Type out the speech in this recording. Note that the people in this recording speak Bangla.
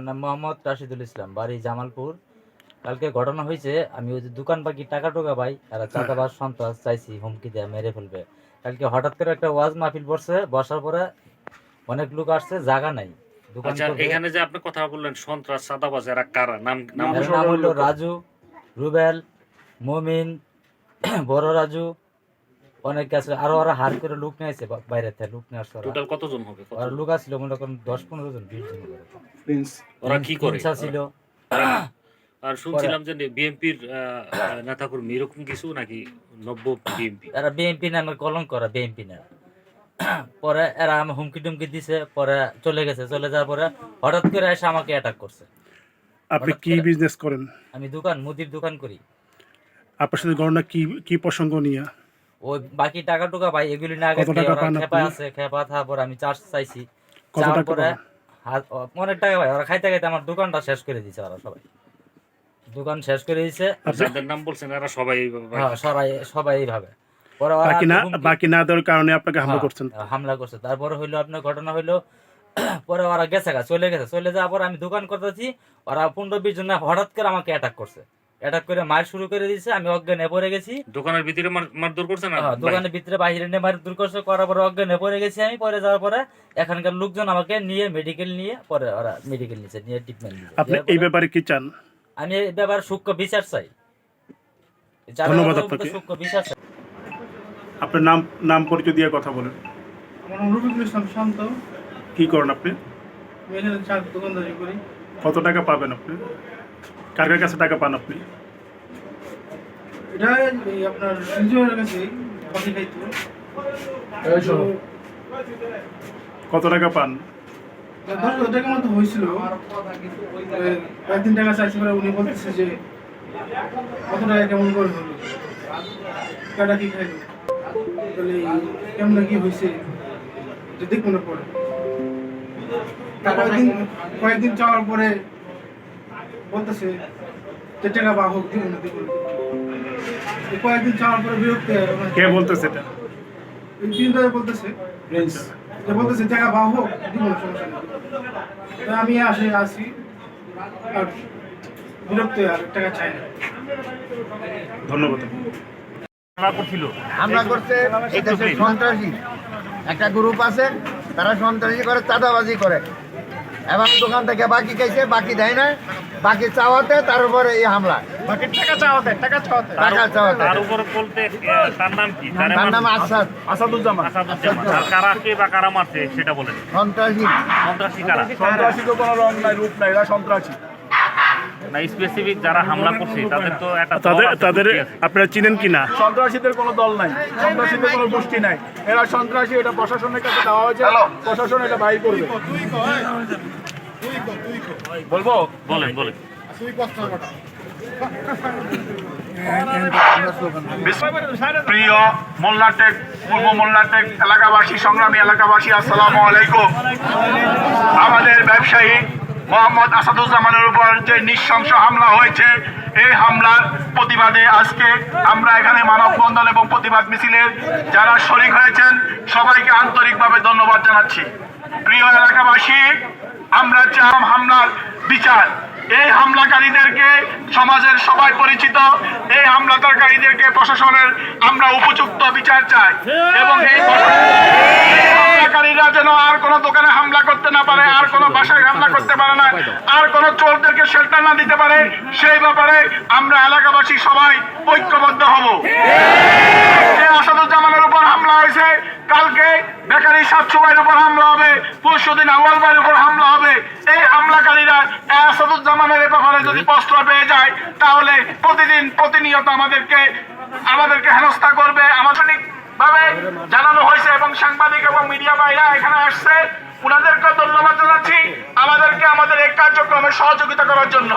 আমার নাম মোহাম্মদ রাশিদুল ইসলাম, বাড়ি জামালপুর। কালকে ঘটনা হয়েছে, আমি ওই যে দোকান বাকি টাকা টোকা ভাই, এরা চাঁদাবাজ সন্ত্রাস চাইছি, হুমকি দেয়া মেরে ফেলবে। কালকে হঠাৎ করে একটা ওয়াজ মাহফিল বসছে, বসার পরে অনেক লোক আসছে, জায়গা নাই দোকান আচ্ছা, করবে। এখানে যে আপনি কথা বললেন সন্ত্রাস চাঁদাবাজ, এরা কারা? নাম এর নাম হইলো রাজু, রুবেল, মমিন, বড় রাজু, অনেক আছে। আরো ওরা হার করে লোক নিয়ে আসছে, বাইরে থেকে লোক নিয়ে আসছে। টোটাল কতজন হবে? ওরা লোক আসছিল মনে করেন 10-15 জন, 20 জন করে। ওরা কি করে? ছিল। আর শুনছিলাম যে বিএনপির নেতাকর্মী এরকম কিছু নাকি? নব্য বিএনপি? এরা বিএনপি নামের কলঙ্ক করা, বিএনপি না। পরে এরা আমি হুমকি টুমকি দিছে, পরে চলে গেছে। চলে যাওয়ার পরে হঠাৎ করে এসে আমাকে অ্যাটাক করছে। আপনি কি বিজনেস করেন? আমি মুদির দোকান করি। আপনার সাথে ঘটনা কি প্রসঙ্গ নিয়ে? ওই বাকি টাকা টুকা ভাই, এগুলি না কত টাকা পান খেপা আপনি? আছে, খেপা থাকার পরে আমি চার্জ চাইছি। কত চাওয়ার টাকা পরে পান? অনেক টাকা ভাই, ওরা খাইতে খাইতে আমার দোকানটা শেষ করে দিছে। ওরা সবাই দোকান শেষ করে দিছে। যাদের নাম বলছেন এরা সবাই হ্যাঁ, সবাই এইভাবে। পরে ওরা বাকি না দেওয়ার কারণে আপনাকে হামলা করছেন? হামলা করছে। তারপরে হইলো আপনার ঘটনা হইলো, পরে ওরা চলে গেছে। চলে যাওয়ার পর আমি দোকান করতেছি, ওরা 15-20 জন হঠাৎ করে আমাকে অ্যাটাক করছে। অ্যাটাক করে মার শুরু করে দিয়েছে। আমি অজ্ঞানে পড়ে গেছি। দোকানের ভিতরে মারধর করছে না? দোকানের ভিতরে বাহিরে নিয়ে মারধর করছে, করার পরে অজ্ঞানে পড়ে গেছি আমি। পরে যাওয়ার পরে এখানকার লোকজন আমাকে নিয়ে মেডিকেল নিয়ে, পরে ওরা মেডিকেল নিয়েছে, নিয়ে ট্রিটমেন্ট দিয়েছে। আপনি এই ব্যাপারে কি চান? আমি এই ব্যাপারে সূক্ষ্ম বিচার চাই। ধন্যবাদ আপনাকে। সূক্ষ্ম বিচার চাই। আপনার নাম পরিচয় দিয়ে কথা বলেন। আমার নাম রফিকুল ইসলাম শান্ত। কি করেন আপনি? আমি এখানে চার দোকানদারি করি। কত টাকা পাবেন আপনি? কার কাছে টাকা পান আপনি? এটা এই আপনার সূর্যের কাছে বাকি খাইতো। কত টাকা পান? 10,000 টাকা মতো হয়েছিল। কয়েকদিন টাকা চাইছি, পরে উনি বলতেছে যে কত টাকা কেমন করে হলো, টাকা কি খাইলো, তাহলে কেমন কি হয়েছে যে দেখবো না। পরে কয়েকদিন চাওয়ার পরে বলতেছে যে টাকা বা হোক, দিব না দিব না। কয়েকদিন চাওয়ার পরে বিরক্ত কে বলতেছে এটা? বলতেছে যে বলতেছে টাকা বা হোক, দিব না, সমস্যা নেই। আমি আসি আর বিরক্ত আর টাকা চাই না। ধন্যবাদ। হামলা করছে এই দেশের সন্ত্রাসী একটা গ্রুপ আছে, তারা সন্ত্রাসী করে, চাঁদাবাজি করে, এবং দোকান থেকে বাকি খাইছে, বাকি দেয় না, বাকি চাওয়াতে তার উপরে এই হামলা। টাকা চাওয়াতে তার উপরে বলতে তার নাম কি? তার নাম আসাদুজ্জামান। আর কারা কে বা কারা মারছে সেটা বলেন। সন্ত্রাসী। সন্ত্রাসী কারা? সন্ত্রাসী তো কোনো রং নাই, রূপ নাই, এরা সন্ত্রাসী না, স্পেসিফিক যারা হামলা করছে তাদের তো একটা তাদের আপনারা চিনেন কি না? সন্ত্রাসীদের কোনো দল নাই, সন্ত্রাসীদের কোনো গোষ্ঠী নাই, এরা সন্ত্রাসী। এটা প্রশাসনের কাছে দেওয়া হয়েছে, প্রশাসন এটা বাই করবে। বলবো? বলেন। প্রিয় মোল্লাটেক, পূর্ব মোল্লাটেক এলাকাবাসী, সংগ্রামী এলাকাবাসী, আসসালামু আলাইকুম। আমাদের ব্যবসায়ী মোহাম্মদ আসাদুজ্জামানের উপর যে নৃশংস হামলা হয়েছে, এই হামলার প্রতিবাদে আজকে আমরা এখানে মানববন্ধন এবং প্রতিবাদ মিছিলের যারা শরীক হয়েছেন সবাইকে আন্তরিকভাবে ধন্যবাদ জানাচ্ছি। প্রিয় এলাকাবাসী, আমরা চাই হামলার বিচার। এই হামলাকারীদেরকে সমাজের সবাই পরিচিত, এই হামলাকারীদেরকে প্রশাসনের আমরা উপযুক্ত বিচার চাই, এবং এই হামলাকারীরা যেন আর কোনো দোকানে হামলা করতে না পারে, আর কোনো বাসায় হামলা করতে পারে না, আর কোনো চোরদেরকে শেল্টার না দিতে পারে, সেই ব্যাপারে আমরা এলাকাবাসী সবাই ঐক্যবদ্ধ হব। আসাদুজ্জামানের উপর হামলা হয়েছে, কালকে বেকারি 700 ভাইয়ের উপর হামলা হবে, পরশুদিন আউয়াল ভাইয়ের উপর হামলা হবে। এই হামলাকারীরা আসাদুজ্জামানের ব্যাপারে যদি প্রশ্রয় পেয়ে যায়, তাহলে প্রতিনিয়ত আমাদেরকে হেনস্থা করবে। আমাদের ভাবে জানানো হয়েছে, এবং সাংবাদিক এবং মিডিয়া ভাইরা এখানে আসছে, ওনাদেরকে ধন্যবাদ জানাচ্ছি আমাদের এই কার্যক্রমে সহযোগিতা করার জন্য।